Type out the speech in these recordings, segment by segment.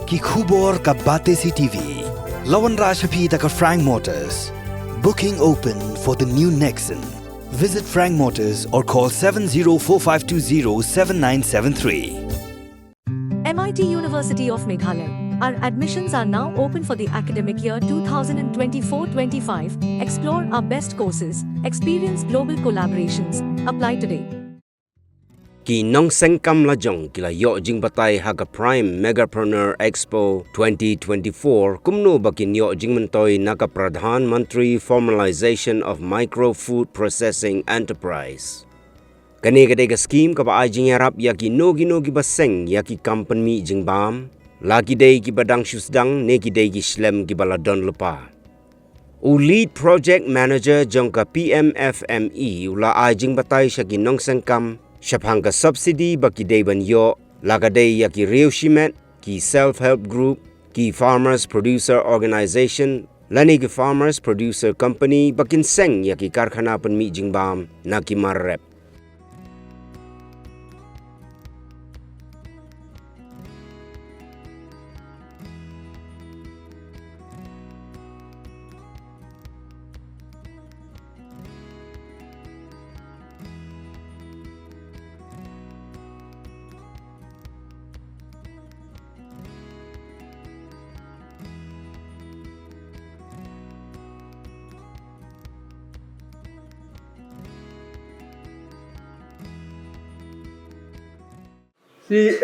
ki khubor ka bate si TV. Lawan Rashapi taka Frank Motors. Booking open for the new Nexon. Visit Frank Motors or call 7045207973. MIT University of Meghalaya. Our admissions are now open for the academic year 2024-25. Explore our best courses, experience global collaborations. Apply today. Ki Nongseng kam lajong kila yo Jingbatai haga Prime Meghaperenuer Expo 2024 kumno bakin yo Jingbatai naka Pradhan Mantri Formalization of Micro Food Processing Enterprise. Kani kadega scheme ka ba ajing yarap yaki nogi baseng yaki company Jingbam lagi day ki badang shusdang ne ki day ki shlem ki baladon lupa. U lead project manager jongka Pmfme ula ajing batay siya ki Nongseng kam Shaphang ka subsidy baki day ban yo laga day yaki Reusimet ki self-help group ki farmers producer organization lani ki farmers producer company bakin seng yaki karkhana pan mi Jingbam na ki marrep. See,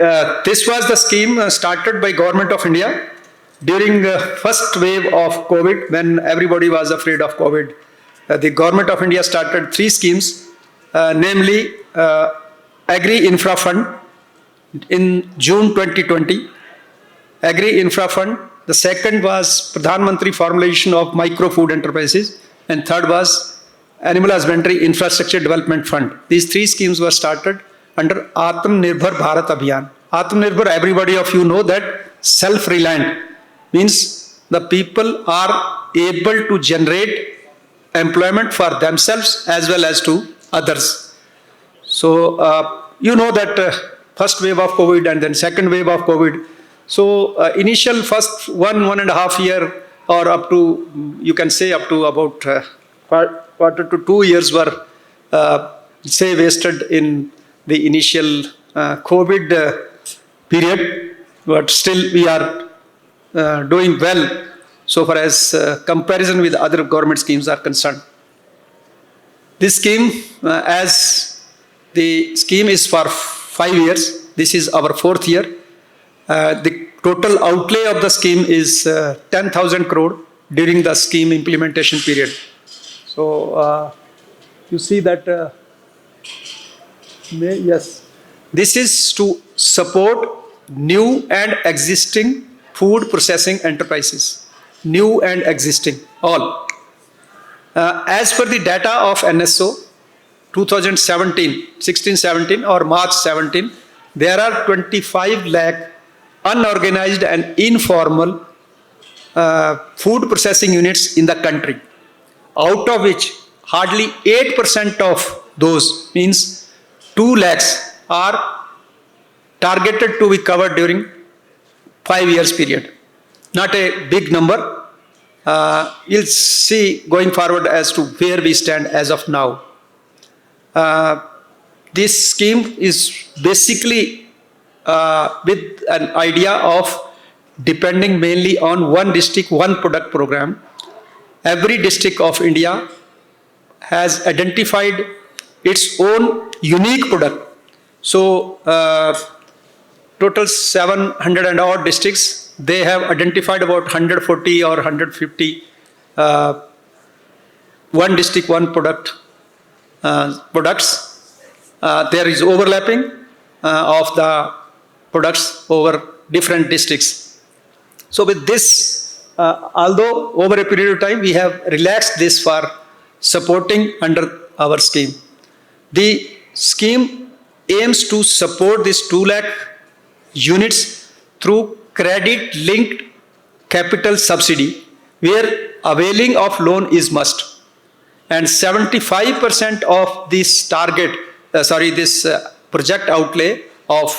this was the scheme started by Government of India during the first wave of COVID when everybody was afraid of COVID. The Government of India started 3 schemes, namely Agri Infra Fund in June 2020, Agri Infra Fund. The second was Pradhan Mantri Formalization of Micro Food Enterprises, and third was Animal Husbandry Infrastructure Development Fund. These 3 schemes were started under Atmanirbhar Bharat Abhiyan. Atmanirbhar, everybody of you know that self-reliant means the people are able to generate employment for themselves as well as to others. So, you know that first wave of COVID and then second wave of COVID. So, initial first 1.5 year or up to, you can say up to about quarter to 2 years were say wasted in the initial COVID period, but still we are doing well so far as comparison with other government schemes are concerned. This scheme, as the scheme is for 5 years, this is our 4th year. The total outlay of the scheme is 10,000 crore during the scheme implementation period. So you see that yes, this is to support new and existing food processing enterprises. New and existing, all. As per the data of NSO 16-17 or March 17, there are 25 lakh unorganized and informal food processing units in the country, out of which hardly 8% of those, means 2 lakhs are targeted to be covered during 5 years period. Not a big number. You'll see going forward as to where we stand as of now. This scheme is basically with an idea of depending mainly on one district, one product program. Every district of India has identified its own unique product. So, total 700 and odd districts, they have identified about 140 or 150 one district, one product products. There is overlapping of the products over different districts. So with this, although over a period of time we have relaxed this for supporting under our scheme. The scheme aims to support this 2 lakh units through credit-linked capital subsidy, where availing of loan is must. And 75% of this target, this project outlay of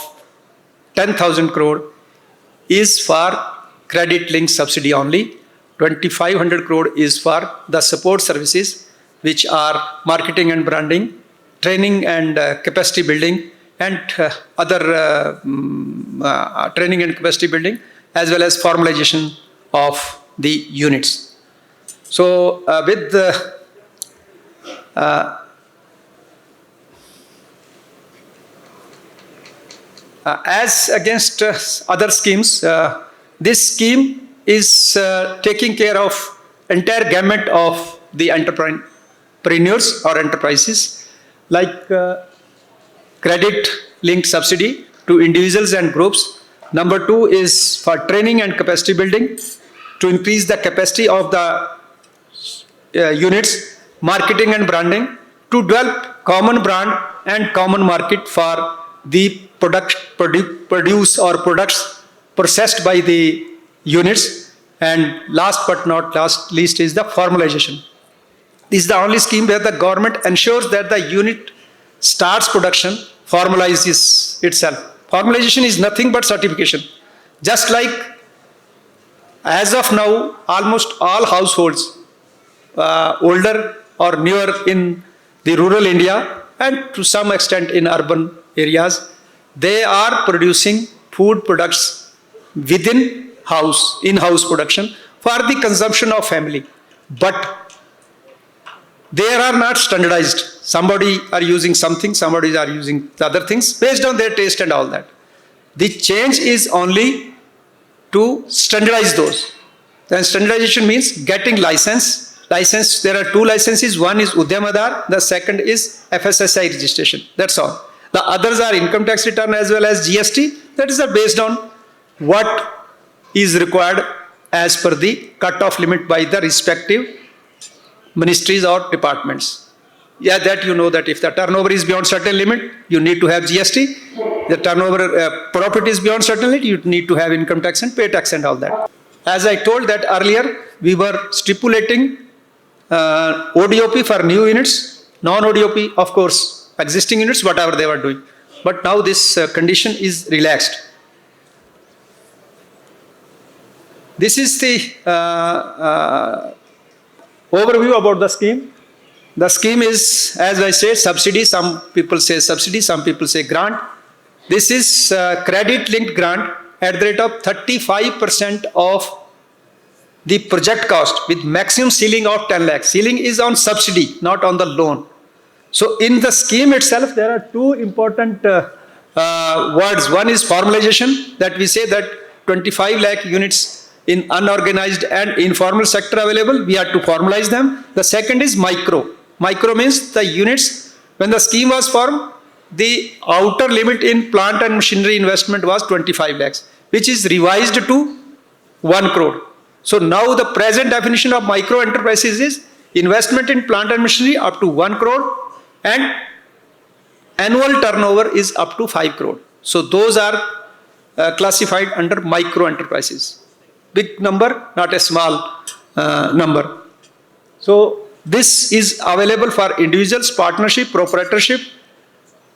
10,000 crore is for credit linked subsidy only. 2,500 crore is for the support services, which are marketing and branding, training and capacity building, and other training and capacity building, as well as formalization of the units. So with the as against other schemes, this scheme is taking care of entire gamut of the entrepreneurs or enterprises, like credit linked subsidy to individuals and groups. Number 2 is for training and capacity building to increase the capacity of the units, marketing and branding to develop common brand and common market for the produce or products processed by the units. And last but not least is the formalization. This is the only scheme where the government ensures that the unit starts production, formalizes itself. Formalization is nothing but certification. Just like as of now, almost all households, older or newer in the rural India and to some extent in urban areas, they are producing food products within house, in-house production for the consumption of family. But they are not standardized. Somebody are using something, somebody are using the other things based on their taste and all that. The change is only to standardize those. Then standardization means getting license. There are 2 licenses. One is Udyamadar, the second is FSSI registration. That's all. The others are income tax return as well as GST. That is based on what is required as per the cut-off limit by the respective ministries or departments. Yeah, that you know that if the turnover is beyond certain limit, you need to have GST. The turnover profit is beyond certain limit, you need to have income tax and pay tax and all that. As I told that earlier, we were stipulating ODOP for new units, non-ODOP, of course, existing units, whatever they were doing. But now this condition is relaxed. This is the overview about the scheme. The scheme is, as I said, subsidy. Some people say subsidy, some people say grant. This is credit-linked grant at the rate of 35% of the project cost with maximum ceiling of 10 lakhs. Ceiling is on subsidy, not on the loan. So in the scheme itself, there are 2 important words. One is formalization, that we say that 25 lakh units in unorganized and informal sector available, we have to formalize them. The second is micro. Micro means the units, when the scheme was formed, the outer limit in plant and machinery investment was 25 lakhs, which is revised to 1 crore. So now the present definition of micro enterprises is investment in plant and machinery up to 1 crore and annual turnover is up to 5 crore. So those are classified under micro enterprises. Big number, not a small number. So this is available for individuals, partnership, proprietorship,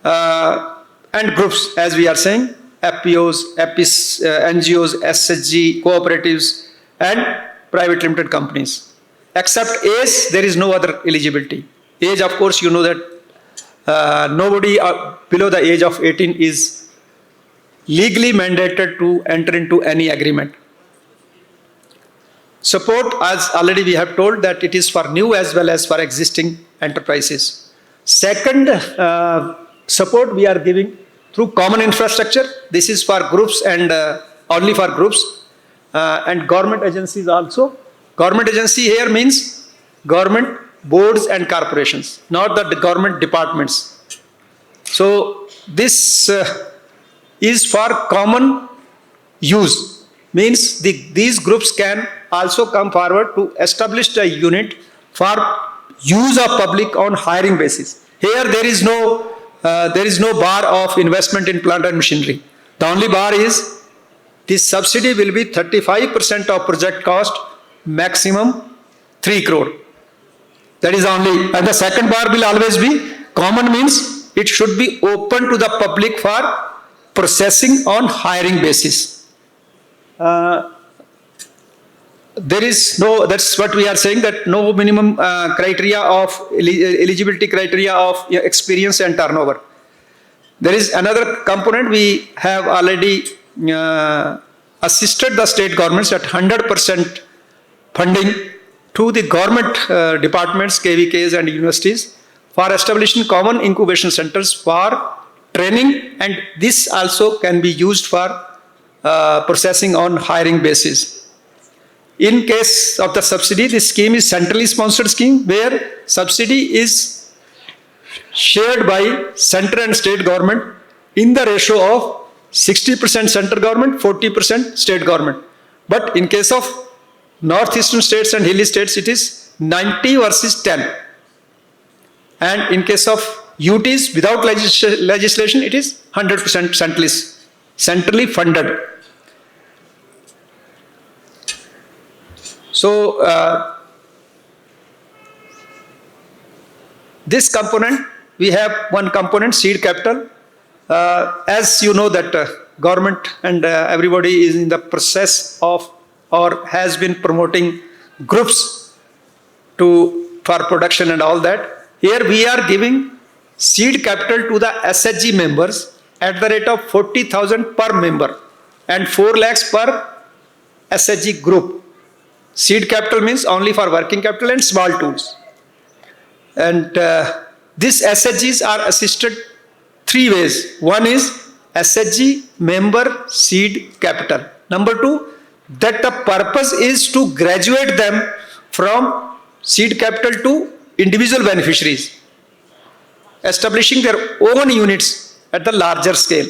and groups, as we are saying, FPOs, NGOs, SHG, cooperatives, and private limited companies. Except age, there is no other eligibility. Age, of course, you know that nobody below the age of 18 is legally mandated to enter into any agreement. Support, as already we have told, that it is for new as well as for existing enterprises. Second, support we are giving through common infrastructure. This is for groups and only for groups and government agencies also. Government agency here means government boards and corporations, not the government departments. So this is for common use, means these groups can also come forward to establish a unit for use of public on hiring basis. Here there is no bar of investment in plant and machinery. The only bar is this subsidy will be 35% of project cost, maximum 3 crore. That is only, and the second bar will always be common, means it should be open to the public for processing on hiring basis. there is no, that's what we are saying, that no minimum criteria of eligibility criteria of experience and turnover. There is another component. We have already assisted the state governments at 100% funding to the government departments, KVKs and universities for establishing common incubation centers for training, and this also can be used for processing on hiring basis. In case of the subsidy, this scheme is centrally sponsored scheme where subsidy is shared by central and state government in the ratio of 60% central government, 40% state government. But in case of northeastern states and hilly states, it is 90 versus 10. And in case of UTs without legislation, it is 100% centrally funded. So this component, we have one component, seed capital. As you know that government and everybody is in the process of or has been promoting groups for production and all that. Here we are giving seed capital to the SHG members at the rate of 40,000 per member and 4 lakhs per SHG group. Seed capital means only for working capital and small tools. And these SHGs are assisted 3 ways. One is SHG member seed capital. Number 2, that the purpose is to graduate them from seed capital to individual beneficiaries, establishing their own units at the larger scale.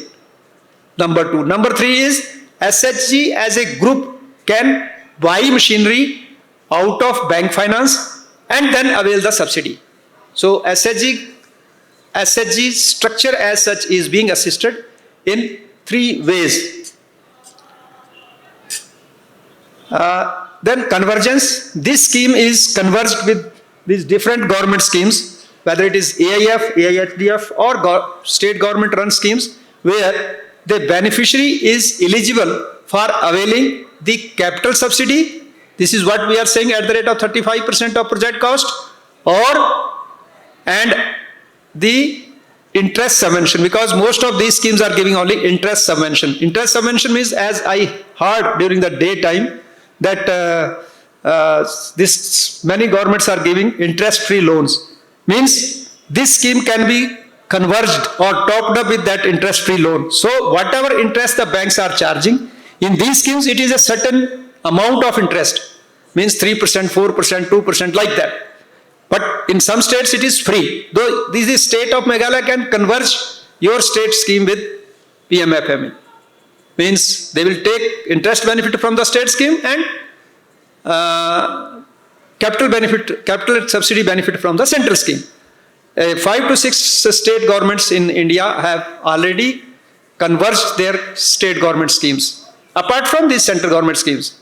Number 2. Number 3 is SHG as a group can buy machinery out of bank finance and then avail the subsidy. So SHG structure as such is being assisted in 3 ways. Then convergence. This scheme is converged with these different government schemes, whether it is AIF, AIHDF or state government run schemes, where the beneficiary is eligible for availing the capital subsidy. This is what we are saying, at the rate of 35% of project cost, and the interest subvention, because most of these schemes are giving only interest subvention. Interest subvention means, as I heard during the daytime, that many governments are giving interest-free loans. Means this scheme can be converged or topped up with that interest-free loan. So whatever interest the banks are charging, in these schemes it is a certain amount of interest. Means 3%, 4%, 2%, like that. But in some states it is free. Though this is state of Meghalaya can converge your state scheme with Pmfme. Means they will take interest benefit from the state scheme and capital subsidy benefit from the central scheme. 5 to 6 state governments in India have already converged their state government schemes, apart from these central government schemes.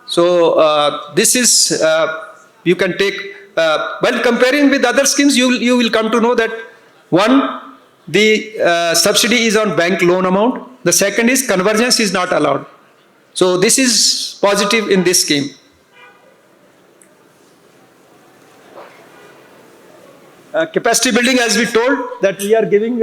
So this is, you can take, while comparing with other schemes, you will come to know that one, the subsidy is on bank loan amount. The second is convergence is not allowed. So this is positive in this scheme. Capacity building, as we told, that we are giving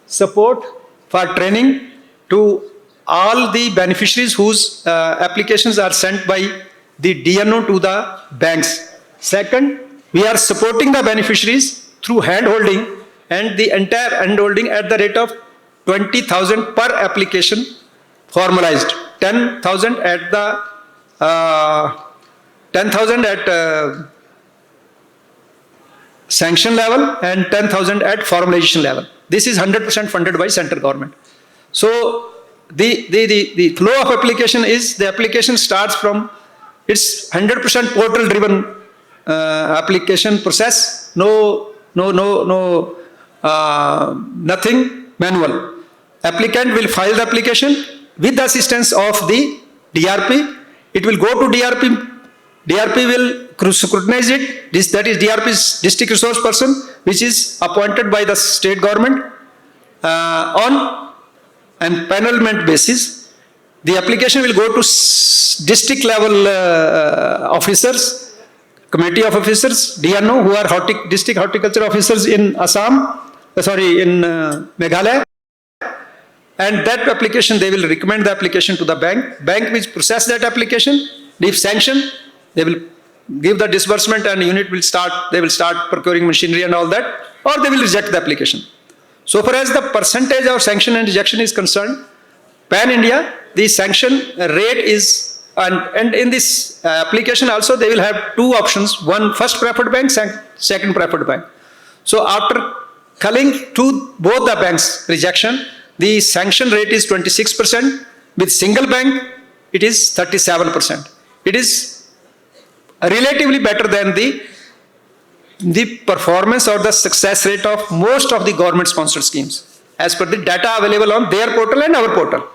support for training to all the beneficiaries whose applications are sent by the DNO to the banks. Second, we are supporting the beneficiaries through hand-holding, and the entire hand-holding at the rate of 20,000 per application formalized. 10,000 at the 10,000 at sanction level and 10,000 at formalization level. This is 100% funded by central government. So the flow of application is, the application starts from, it's 100% portal driven application process. Nothing manual. Applicant will file the application with the assistance of the DRP. It will go to DRP. DRP will scrutinize it. That is DRP's district resource person, which is appointed by the state government on empanelment basis. The application will go to district level officers, committee of officers, DNO, who are district horticulture officers in Assam, in Meghalaya. And that application, they will recommend the application to the bank. Bank will process that application. If sanction, they will give the disbursement and unit will start, they will start procuring machinery and all that, or they will reject the application. So far as the percentage of sanction and rejection is concerned, Pan India, the sanction rate is, and in this application also they will have two options, one first preferred bank, second preferred bank. So after culling to both the banks rejection, the sanction rate is 26%. With single bank, it is 37%. It is relatively better than the performance or the success rate of most of the government sponsored schemes as per the data available on their portal and our portal.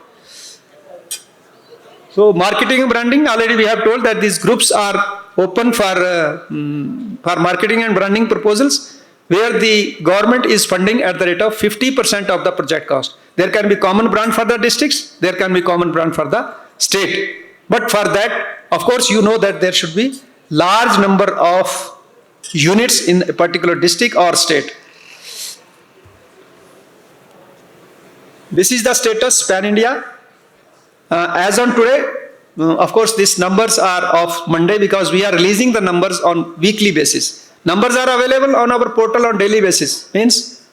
So marketing and branding, already we have told that these groups are open for marketing and branding proposals, where the government is funding at the rate of 50% of the project cost. There can be common brand for the districts, there can be common brand for the state. But for that, of course, you know that there should be large number of units in a particular district or state. This is the status Pan India. As on today, of course, these numbers are of Monday because we are releasing the numbers on weekly basis. Numbers are available on our portal on daily basis. Means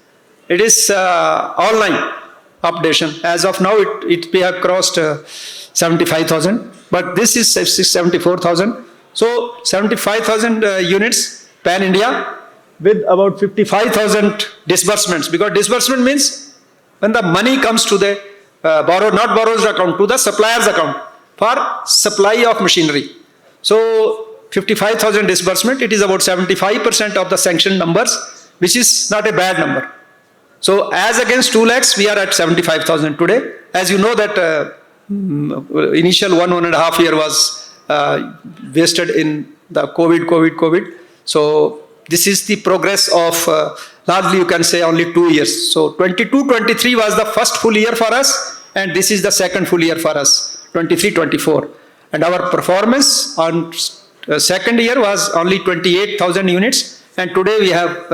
it is online updation. As of now, we have crossed 75,000, but this is 74,000. So 75,000 units Pan India with about 55,000 disbursements. Because disbursement means when the money comes to the borrower's account, to the supplier's account for supply of machinery. So 55,000 disbursement, it is about 75% of the sanctioned numbers, which is not a bad number. So as against 2 lakhs, we are at 75,000 today. As you know that initial 1.5 year was wasted in the COVID. So this is the progress of largely you can say only 2 years. So 22-23 was the first full year for us, and this is the second full year for us, 23-24. And our performance on second year was only 28,000 units, and today we have,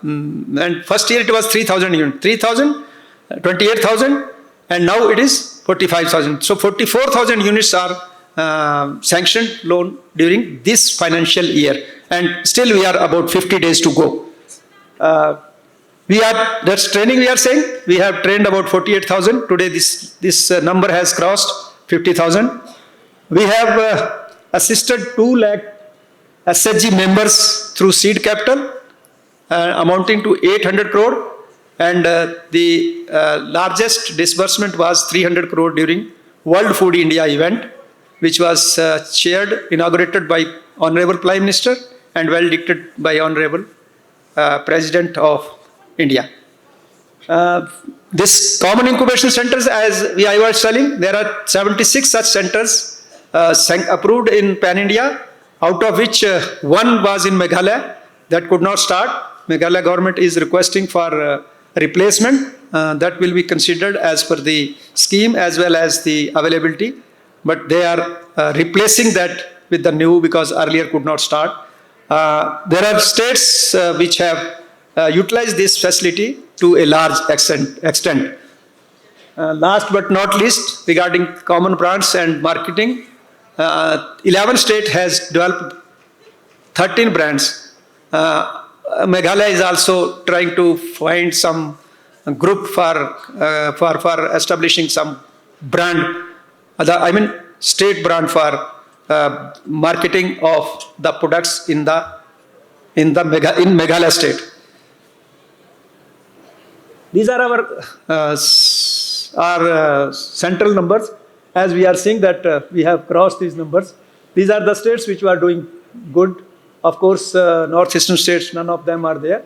and first year it was 3,000 units, 28,000, and now it is 45,000. So 44,000 units are sanctioned loan during this financial year, and still we are about 50 days to go. That's training we are saying, we have trained about 48,000. Today this number has crossed 50,000. We have assisted 2 lakh SHG members through seed capital amounting to 800 crore, and the largest disbursement was 300 crore during World Food India event, which was inaugurated by Honorable Prime Minister and well dictated by Honorable President of India. This common incubation centers, as I was telling, there are 76 such centers approved in Pan India, out of which one was in Meghalaya that could not start. Meghalaya government is requesting for replacement. That will be considered as per the scheme as well as the availability. But they are replacing that with the new because earlier could not start. There are states which have utilized this facility to a large extent. Last but not least, regarding common brands and marketing, 11 states has developed 13 brands. Meghalaya is also trying to find some group for establishing some brand, state brand for marketing of the products in Meghalaya state. These are our central numbers. As we are seeing that we have crossed these numbers. These are the states which are doing good. Of course, northeastern states, none of them are there.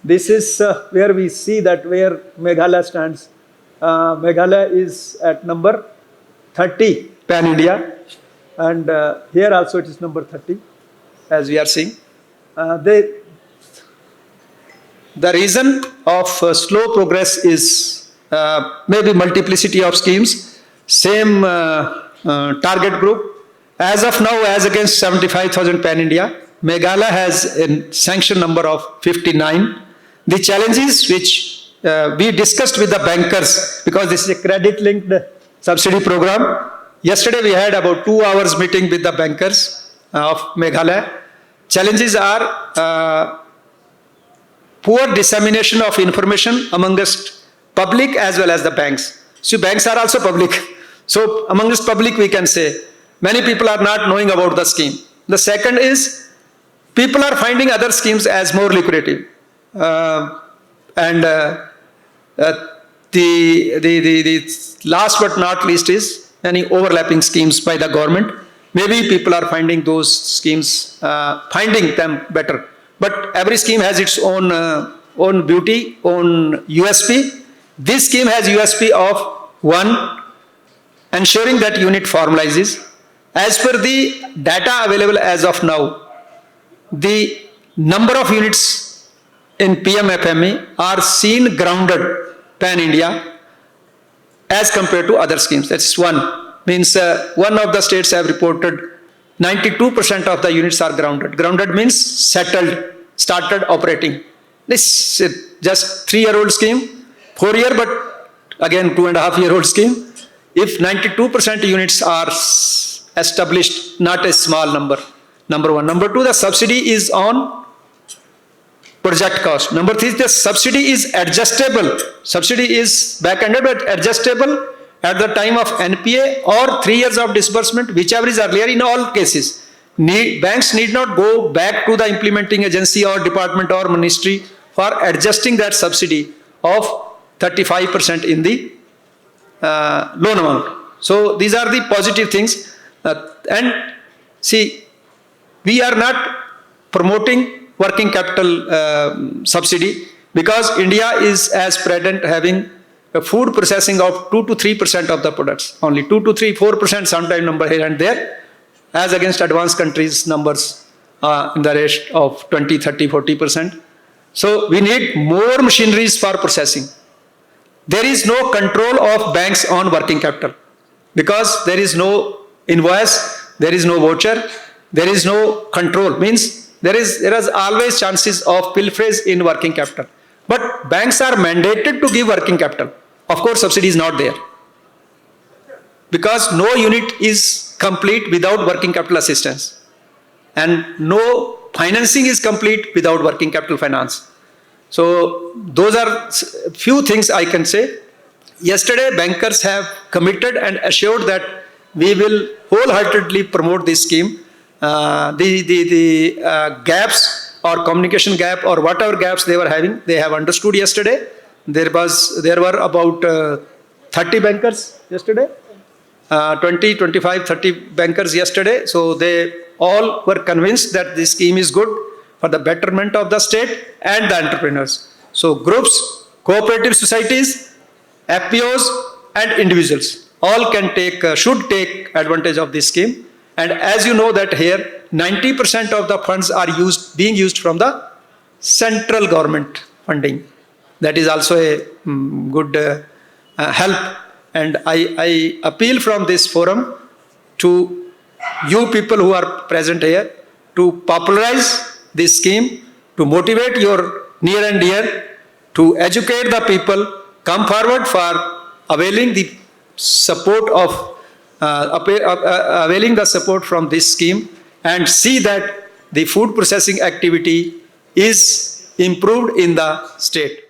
This is where we see that where Meghalaya stands. Meghalaya is at number 30 Pan India, and here also it is number 30, as we are seeing. The reason of slow progress is maybe multiplicity of schemes. same target group. As of now, as against 75,000 pan-India, Meghalaya has a sanction number of 59. The challenges which we discussed with the bankers, because this is a credit-linked subsidy program. Yesterday we had about 2 hours meeting with the bankers of Meghalaya. Challenges are poor dissemination of information amongst public as well as the banks. So banks are also public. So amongst public we can say, many people are not knowing about the scheme. The second is, people are finding other schemes as more lucrative. The last but not least is any overlapping schemes by the government. Maybe people are finding those schemes, finding them better. But every scheme has its own beauty, own USP. This scheme has USP of one, ensuring that unit formalizes. As per the data available as of now, the number of units in Pmfme are seen grounded pan-India as compared to other schemes. That's one. Means one of the states have reported 92% of the units are grounded. Grounded means settled, started operating. This is just 3-year-old scheme, 4-year, but again 2.5-year-old scheme. If 92% units are established, not a small number. Number one. Number two, the subsidy is on project cost. Number three, the subsidy is adjustable. Subsidy is back-ended but adjustable at the time of NPA or 3 years of disbursement, whichever is earlier in all cases. Banks need not go back to the implementing agency or department or ministry for adjusting that subsidy of 35% in the loan amount. So these are the positive things. And see, we are not promoting working capital subsidy because India is as present having a food processing of 2 to 3% of the products. Only 2 to 3, 4% sometime number here and there, as against advanced countries numbers in the range of 20, 30, 40%. So we need more machineries for processing. There is no control of banks on working capital because there is no invoice, there is no voucher, there is no control. Means there is always chances of pilferage in working capital. But banks are mandated to give working capital. Of course, subsidy is not there. Because no unit is complete without working capital assistance. And no financing is complete without working capital finance. So those are few things I can say. Yesterday, bankers have committed and assured that we will wholeheartedly promote this scheme. The gaps or communication gap or whatever gaps they were having, they have understood yesterday. There were about 30 bankers yesterday, 20, 25, 30 bankers yesterday. So they all were convinced that this scheme is good for the betterment of the state and the entrepreneurs. So groups, cooperative societies, FPOs and individuals all can should take advantage of this scheme. And as you know that here 90% of the funds are being used from the central government funding. That is also a good help. And I appeal from this forum to you people who are present here to popularize this scheme, to motivate your near and dear, to educate the people, come forward for availing the support of availing the support from this scheme and see that the food processing activity is improved in the state.